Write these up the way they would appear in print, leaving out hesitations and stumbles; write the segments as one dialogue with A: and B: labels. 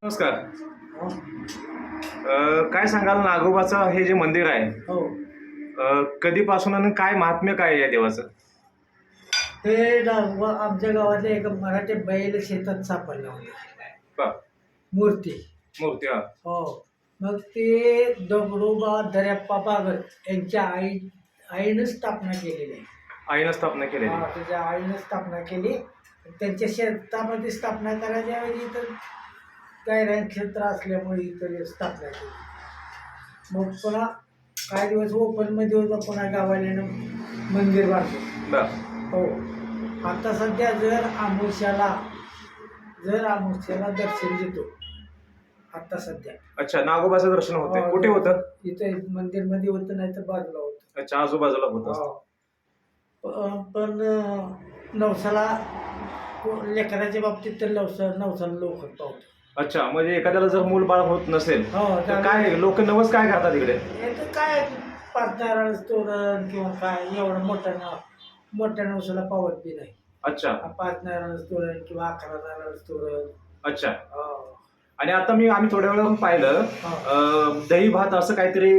A: नमस्कार. काय सांगाल नागोबाचं हे जे मंदिर आहे
B: हो,
A: कधीपासून आणि काय महात्म्य काय आहे या देवाचं?
B: ते आमच्या गावातले एक मराठी बैल शेतात सापडला होता मूर्ती.
A: मूर्ती. हा.
B: हो, मग ते दगडोबा दर्याप्पा बागत यांच्या आईनं स्थापना केलेली आहे.
A: आईनं स्थापना केलेली.
B: त्याच्या आईनं स्थापना केली. त्यांच्या शेतामध्ये स्थापना करायच्या वेळी तर गायरान क्षेत्र असल्यामुळे इतर स्थापना केली. मग पुन्हा काही दिवस ओपनमध्ये होता, पुन्हा गावाल्यानं मंदिर बांधलं. हो, आता सध्या जर आमुष्याला दर्शन देतो आता सध्या.
A: अच्छा, नागोबाचं दर्शन होतं. कुठे होतं?
B: इथं मंदिरमध्ये होतं, नाही तर बाजूला होतं.
A: अच्छा, आजूबाजूला होतं.
B: पण नवसाला लेकराच्या बाबतीत तर नवसाला लवकर पावतो.
A: अच्छा, म्हणजे एखाद्याला जर मूल बाळ होत नसेल तर काय लोक नवस काय करतात इकडे?
B: काय 5 नारळ तोरण किंवा काय एवढं मोठ्या नवसाला पावत बी नाही.
A: अच्छा,
B: 5 नारळ तोरण किंवा 11 नारळ तोरण.
A: अच्छा. आणि आता आम्ही थोड्या वेळा पाहिलं दही भात असं काहीतरी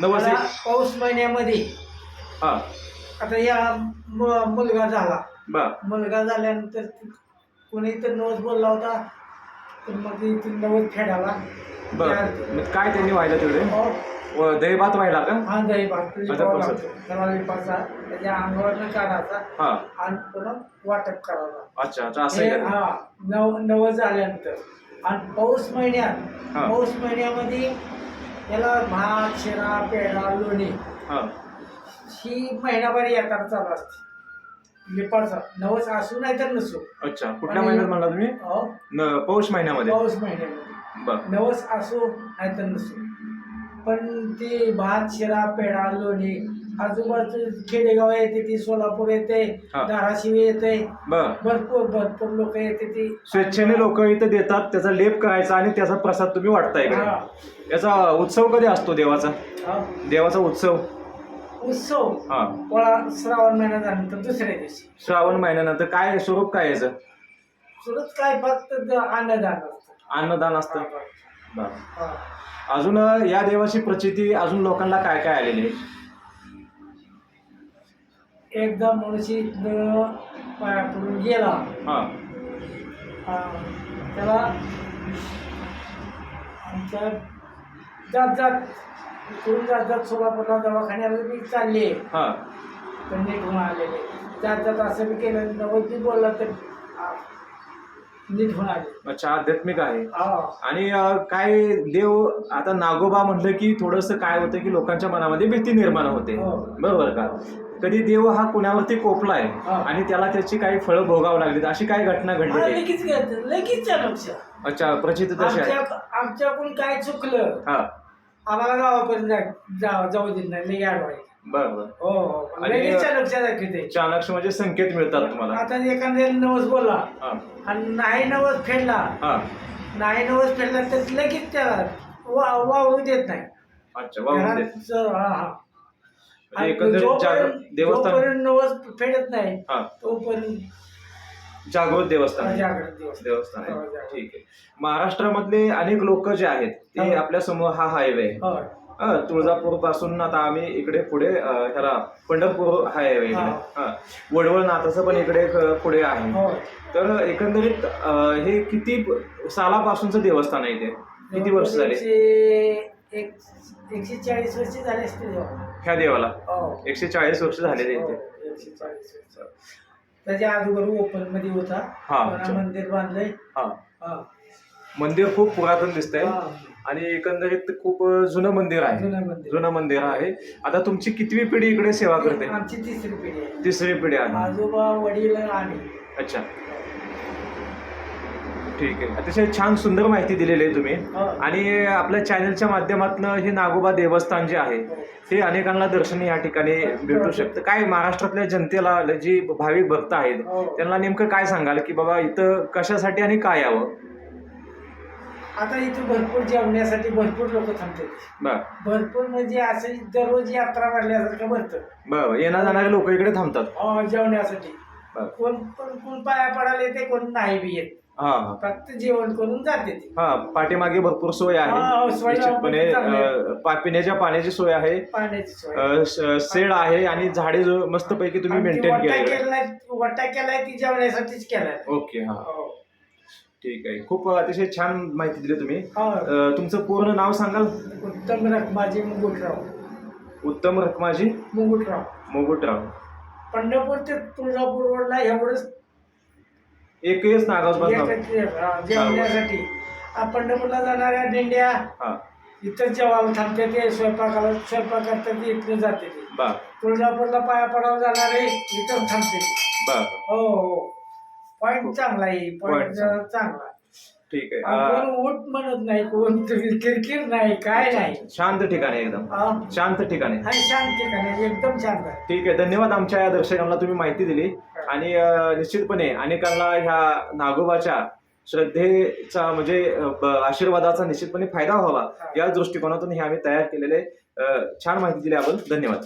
A: नवस
B: पाऊस महिन्यामध्ये. आता या मुलगा झाला. मुलगा झाल्यानंतर कोणी तर नवस बोलला होता, तर मग इथून नवस फेडाला.
A: काय त्यांनी व्हायला तिकडे दही भात व्हायला का?
B: हा, दही भात त्याला लिपाचा त्याच्या अंगावरनं काढायचा आणि पुन्हा वाटप करायचा.
A: अच्छा, असं
B: नवस झाल्यानंतर. आणि पाऊस महिन्यामध्ये त्याला भात, शिरा, पेढा, लोणी ही महिनाभर येताना चालू असते. लिपाचा नवस असू नाही तर नसू.
A: अच्छा, कुठल्या महिन्यात म्हणला तुम्ही? पौष महिन्यामध्ये.
B: पाऊस महिन्यामध्ये नवस असू नाही तर नसू. पण ती भात, शिरा, पेढा, लोणी आजूबाजू खेडेगाव येते, ती सोलापूर येते, धाराशिव येते, भरपूर लोक येते. ती
A: स्वेच्छेने लोक इथे देतात, त्याचा लेप करायचा आणि त्याचा प्रसाद तुम्ही वाटताय. याचा उत्सव कधी असतो देवाचा उत्सव
B: श्रावण महिना झाल्यानंतर दुसऱ्या दिवशी.
A: श्रावण महिन्यानंतर काय स्वरूप काय याचं?
B: स्वरूप काय फक्त अन्नदान असतं.
A: अजून या देवाची प्रचिती अजून लोकांना काय काय आलेली आहे?
B: एकदा मनुष्य पाया पडून गेला, त्याला आमच्या जात सोलापूरला दवाखान्याला बी चालले, तर नीट होऊन आलेले. जात असं बी केलं, नवस बी बोलला तर नीट होऊन आले. अच्छा,
A: आध्यात्मिक आहे. आणि काय देव आता नागोबा म्हटलं की थोडंसं काय होतं की लोकांच्या मनामध्ये भीती निर्माण होते, बरोबर का? कधी देव हा कुणावरती कोपलाय आणि त्याला त्याची काही फळं भोगावं लागली, अशी काय घटना घडली?
B: लगेच
A: अच्छा, प्रचिती तशी आहे.
B: आमच्याकडून काय चुकलं आम्हाला गावापर्यंत जाऊ देत नाही, लई अडवाय.
A: बरोबर.
B: आणि
A: चाणक्य म्हणजे संकेत मिळतात तुम्हाला.
B: आता एखाद्या नवस बोलला आणि नाही नवस फेडला तर लगेच त्याला वावरू देत नाही.
A: अच्छा, देवस्थान
B: नवस फेडत नाही तोपर्यंत
A: जागृत देवस्थान आहे. ठीक आहे. महाराष्ट्रामधले अनेक लोक जे आहेत ते आपल्या समोर हा हायवे तुळजापूर पासून आता आम्ही इकडे पुढे ह्याला पंढरपूर हायवे, वडवळनाथाचं पण इकडे पुढे आहे. तर एकंदरीत हे किती सालापासूनचं देवस्थान आहे? ते किती वर्ष झाले?
B: 140 वर्ष झाले असतील
A: ह्या देवाला. 140 वर्ष झालेले.
B: त्याच्या अगोदर ओपन मध्ये होता, मंदिर बांधलंय.
A: मंदिर खूप पुरातन दिसतंय. आणि एकंदरीत खूप जुनं मंदिर आहे.
B: जुनं मंदिर.
A: जुनं मंदिर आहे. आता तुमची कितवी पिढी इकडे सेवा करते?
B: आमची तिसरी पिढी आहे.
A: तिसरी पिढी आहे.
B: आजोबा, वडील आणि
A: अच्छा, ठीक आहे. अतिशय छान सुंदर माहिती दिलेली आहे तुम्ही.
B: हो.
A: आणि आपल्या चॅनलच्या माध्यमातून हे नागोबा देवस्थान जे आहे हे अनेकांना दर्शनी या ठिकाणी भेटू शकतं. काय महाराष्ट्रातल्या जनतेला जी भाविक भक्त आहेत
B: हो.
A: त्यांना नेमकं काय सांगाल की बाबा इथं कशासाठी आणि काय यावं?
B: आता इथं भरपूर जेवण्यासाठी भरपूर लोक थांबतात.
A: बर
B: भरपूर म्हणजे असं दररोज यात्रा भरल्यासारखं भरतं.
A: बर, येणार जाणारे लोक इकडे थांबतात.
B: जेवण्यासाठी
A: बर.
B: कोण पाया पडायला येते, कोण नाही बी येत.
A: हा
B: फक्त जेवण करून जाते ते.
A: हा, पाठीमागे भरपूर सोय आहे.
B: सोय
A: निश्चितपणे पिण्याच्या पाण्याची सोय आहे,
B: पाण्याची सोय,
A: शेड आहे आणि झाडे मस्तपैकी तुम्ही मेंटेन केले.
B: वट्टा केलाय ती जेवण्यासाठीच केलाय.
A: ओके, हा, ठीक आहे. खूप अतिशय छान माहिती दिली तुम्ही.
B: हो.
A: तुमचं पूर्ण नाव सांगाल?
B: उत्तम रखमाजी मुंगुटराव.
A: उत्तम रखमाजी
B: मुंगुटराव.
A: मुंगुटराव.
B: पंढरपूर ते तुळजापूर रोडला एवढंच
A: एकच नागाव
B: जेवण्यासाठी. पंढरपूरला जाणाऱ्या दिंड्या इथं जेवायला थांबते, ते स्वयंपाक करतात, ते इथं जाते. तुळजापूरला पाया पडावं जाणारे इथं थांबते. हो, पॉइंट चांगला आहे. पॉइंट चांगला.
A: ठीक आहे.
B: कोण उठ म्हणत नाही, कोण किरकिर नाही, काय नाही.
A: शांत ठिकाणी, एकदम शांत ठिकाणी.
B: शांत ठिकाणी, एकदम शांत आहे.
A: ठीक आहे. धन्यवाद आमच्या या दर्शकांना तुम्ही माहिती दिली. आणि निश्चितपणे अनेकांना ह्या नागोबाच्या श्रद्धेचा म्हणजे आशीर्वादाचा निश्चितपणे फायदा व्हावा या दृष्टिकोनातून हे आम्ही तयार केलेले छान माहिती दिल्याबद्दल धन्यवाद.